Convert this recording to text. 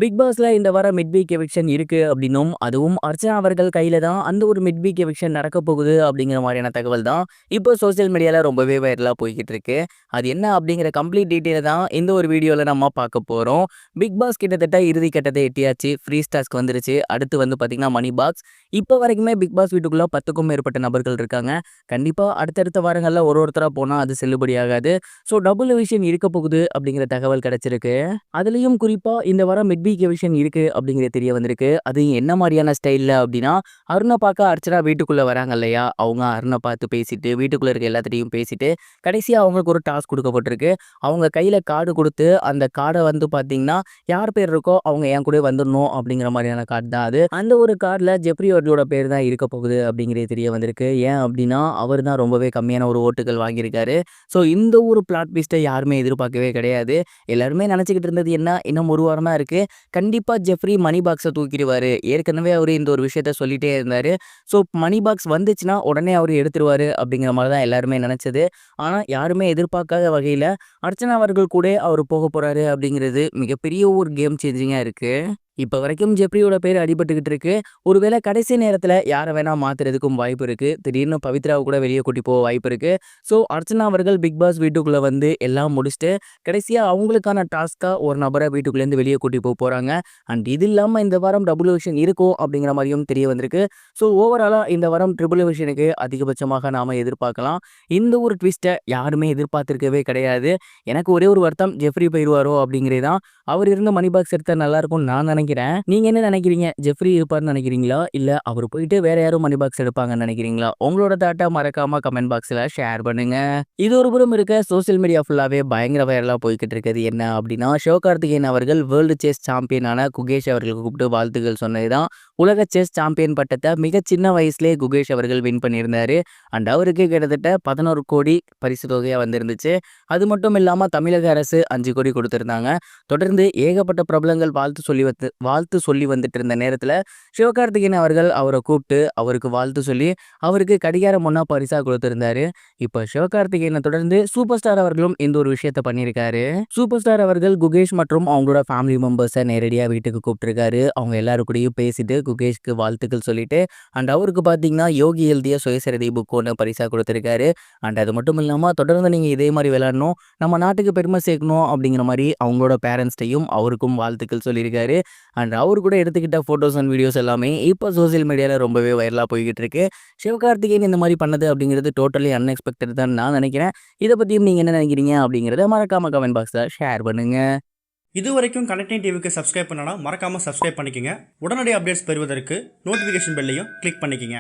Big பாஸ்ல இந்த வாரம் மிட் வீக் எவிக்ஷன் இருக்கு அப்படின்னும், அதுவும் அர்ச்சனா அவர்கள் கையில தான் அந்த ஒரு மிட் வீக் எவிக்ஷன் நடக்க போகுது அப்படிங்கிற மாதிரியான தகவல் தான் இப்போ சோசியல் மீடியால ரொம்பவே வைரலா போய்கிட்டு இருக்கு. அது என்ன அப்படிங்கிற கம்ப்ளீட் டீட்டெயில் தான் இந்த ஒரு வீடியோல நம்ம பார்க்க போறோம். பிக் பாஸ் கிட்டத்தட்ட இறுதி கட்டத்தை எட்டியாச்சு. ஃப்ரீ டாஸ்க் வந்துருச்சு. அடுத்து வந்து பாத்தீங்கன்னா மணி பாக்ஸ். இப்போ வரைக்குமே பிக் பாஸ் வீட்டுக்குள்ள 10க்கும் மேற்பட்ட நபர்கள் இருக்காங்க. கண்டிப்பா அடுத்தடுத்த வாரங்கள்ல ஒருத்தரா போனா அது செல்லுபடியாகாது. ஸோ டபுள் எவிக்ஷன் இருக்க போகுது அப்படிங்கிற தகவல் கிடைச்சிருக்கு. அதுலயும் குறிப்பா இந்த வாரம் மிட் வீக் எவிக்ஷன் இருக்கு அப்படிங்கிறது தெரிய வந்திருக்கு. அது என்ன மாரியான ஸ்டைல்ல அப்படின்னா, அருண பார்க்க அர்ச்சனா வீட்டுக்குள்ள வராங்க இல்லையா? அவங்க அருண பார்த்து பேசிட்டு, வீட்டுக்குள்ள இருக்க எல்லாத்துட்டயும் பேசிட்டு, கடைசியா அவங்களுக்கு ஒரு டாஸ்க் குடுக்கப்பட்டிருக்கு. அவங்க கையில கார்டு குடுத்து, அந்த கார்ட வந்து பார்த்தீங்கன்னா, யார் பேர் இருக்கோ அவங்க என் கூடயே வந்துடணும் அப்படிங்கிற மாரியான கார்டு தான் அது. அந்த ஒரு கார்டுல ஜெஃப்ரி அவர்களோட பேர் தான் இருக்க போகுது அப்படிங்கிறது தெரிய வந்திருக்கு. ஏன் அப்படின்னா, அவர் தான் ரொம்பவே கம்மியான ஒரு ஓட்டுகள் வாங்கியிருக்காரு. ஸோ இந்த ஒரு பிளாட் ட்விஸ்ட்ட யாருமே எதிர்பார்க்கவே கிடையாது. எல்லாருமே நினைச்சுக்கிட்டு இருந்தது என்ன, இன்னும் ஒரு வாரம் தான் இருக்கு. கண்டிப்பா ஜெஃப்ரி மணி பாக்ஸ தூக்கிடுவாரு. ஏற்கனவே அவரு இந்த ஒரு விஷயத்த சொல்லிட்டே இருந்தாரு. ஸோ மணி பாக்ஸ் வந்துச்சுன்னா உடனே அவரு எடுத்துருவாரு அப்படிங்கிற மாரி தான் எல்லாருமே நெனச்சது. ஆனா யாருமே எதிர்பார்க்காத வகையில அர்ச்சனா அவர்கள் கூட அவரு போக போறாரு அப்படிங்கிறது மிகப்பெரிய ஒரு கேம் சேஞ்சிங்கா இருக்கு. இப்ப வரைக்கும் ஜெஃப்ரியோட பேர் அடிபட்டுக்கிட்டு இருக்கு. ஒருவேளை கடைசி நேரத்துல யார வேணா மாத்துறதுக்கும் வாய்ப்பு இருக்கு. திடீர்னு பவித்ராவ கூட வெளிய கூட்டி போக வாய்ப்பு இருக்கு. ஸோ அர்ச்சனா அவர்கள் பிக் பாஸ் வீட்டுக்குள்ள வந்து எல்லாம் முடிச்சுட்டு, கடைசியா அவங்களுக்கான டாஸ்க்கா ஒரு நபர வீட்டுக்குள்ளேருந்து வெளிய கூட்டி போறாங்க. அண்ட் இது இல்லாம இந்த வாரம் டபுள் எவிக்ஷன் இருக்கும் அப்படிங்கிற மாரியும் தெரிய வந்திருக்கு. ஸோ ஓவராலா இந்த வாரம் ட்ரிபிள் எவிக்ஷனுக்கு அதிகபட்சமாக நாம எதிர்பார்க்கலாம். இந்த ஒரு ட்விஸ்ட்ட யாருமே எதிர்பார்த்திருக்கவே கிடையாது. எனக்கு ஒரே ஒரு வருத்தம் ஜெஃப்ரி போயிருவாரோ அப்படிங்கிறது தான். அவர் இருந்த மணி பாக்ஸ் எடுத்தா நல்லா இருக்கும்னு நான் நினைக்கிறேன். நீங்க என்ன நினைக்கிறீங்க? ஜெஃப்ரி இருப்பார்னு நினைக்கிறீங்களா? இல்ல அவர் போயிட்டு வேற யாரும் மணி பாக்ஸ் எடுப்பாங்கன்னு நினைக்கிறீங்களா? உங்களோட தாட்ட மறக்காம கமெண்ட் பாக்ஸ்ல ஷேர் பண்ணுங்க. இது ஒரு புறம் இருக்க சோசியல் மீடியா ஃபுல்லாவே பயங்கர வைரலா போய்க்கிட்டு இருக்குது என்ன அப்படின்னா, சிவகார்த்திகேயன் அவர்கள் வேர்ல்டு செஸ் சாம்பியனான குகேஷ் அவர்களுக்கு கூப்பிட்டு வாழ்த்துக்கள் சொன்னதுதான். உலக செஸ் சாம்பியன் பட்டத்தை மிக சின்ன வயசுலேயே குகேஷ் அவர்கள் வின் பண்ணியிருந்தாரு. அண்ட் அவருக்கு கிட்டத்தட்ட 11 கோடி பரிசு தொகையா வந்திருந்துச்சு. அது மட்டும் இல்லாம தமிழக அரசு 5 கோடி கொடுத்திருந்தாங்க. தொடர்ந்து ஏகப்பட்ட பிரபலங்கள் வாழ்த்து சொல்லி வந்துட்டு இருந்த நேரத்துல சிவகார்த்திகேயன் அவர்கள் அவரை கூப்பிட்டு அவருக்கு வாழ்த்து சொல்லி அவருக்கு கடிகாரம் ஒண்ணா பரிசா கொடுத்திருந்தாரு. இப்ப சிவகார்த்திகேயனை தொடர்ந்து சூப்பர் ஸ்டார் அவர்களும் இந்த ஒரு விஷயத்த பண்ணியிருக்காரு. சூப்பர் ஸ்டார் அவர்கள் குகேஷ் மற்றும் அவங்களோட ஃபேமிலி மெம்பர்ஸை நேரடியா வீட்டுக்கு கூப்பிட்டிருக்காரு. அவங்க எல்லாரு கூடயும் பேசிட்டு குகேஷ்க்கு வாழ்த்துக்கள் சொல்லிட்டு அண்ட் அவருக்கு பாத்தீங்கன்னா யோகி எழுதிய சுயசரிதை புக் ஒன்று பரிசா கொடுத்திருக்காரு. அண்ட் அது மட்டும் இல்லாம தொடர்ந்து நீங்க இதே மாதிரி விளையாடணும், நம்ம நாட்டுக்கு பெருமை சேர்க்கணும் அப்படிங்கிற மாதிரி அவங்களோட பேரண்ட்ஸ்டையும் அவருக்கும் வாழ்த்துக்கள் சொல்லியிருக்காரு. அண்ட் அவரு கூட எடுத்துக்கிட்ட ஃபோட்டோஸ் அண்ட் வீடியோஸ் எல்லாமே இப்போ சோசியல் மீடியாவில் ரொம்பவே வைரலாக போய்கிட்டு இருக்கு. சிவகார்த்திகேயன் இந்த மாதிரி பண்ணது அப்படிங்கிறது டோட்டலி அன்எக்ஸ்பெக்டட் தான் நான் நினைக்கிறேன். இதை பற்றியும் நீங்கள் என்ன நினைக்கிறீங்க அப்படிங்கிறத மறக்காம கமெண்ட் பாக்ஸில் ஷேர் பண்ணுங்க. இது வரைக்கும் கனெக்டிங் டிவிக்கு சப்ஸ்கிரைப் பண்ணனா மறக்காமல் சப்ஸ்கிரைப் பண்ணிக்கங்க. உடனடி அப்டேட்ஸ் பெறுவதற்கு நோட்டிஃபிகேஷன் பெல்லையும் கிளிக் பண்ணிக்கங்க.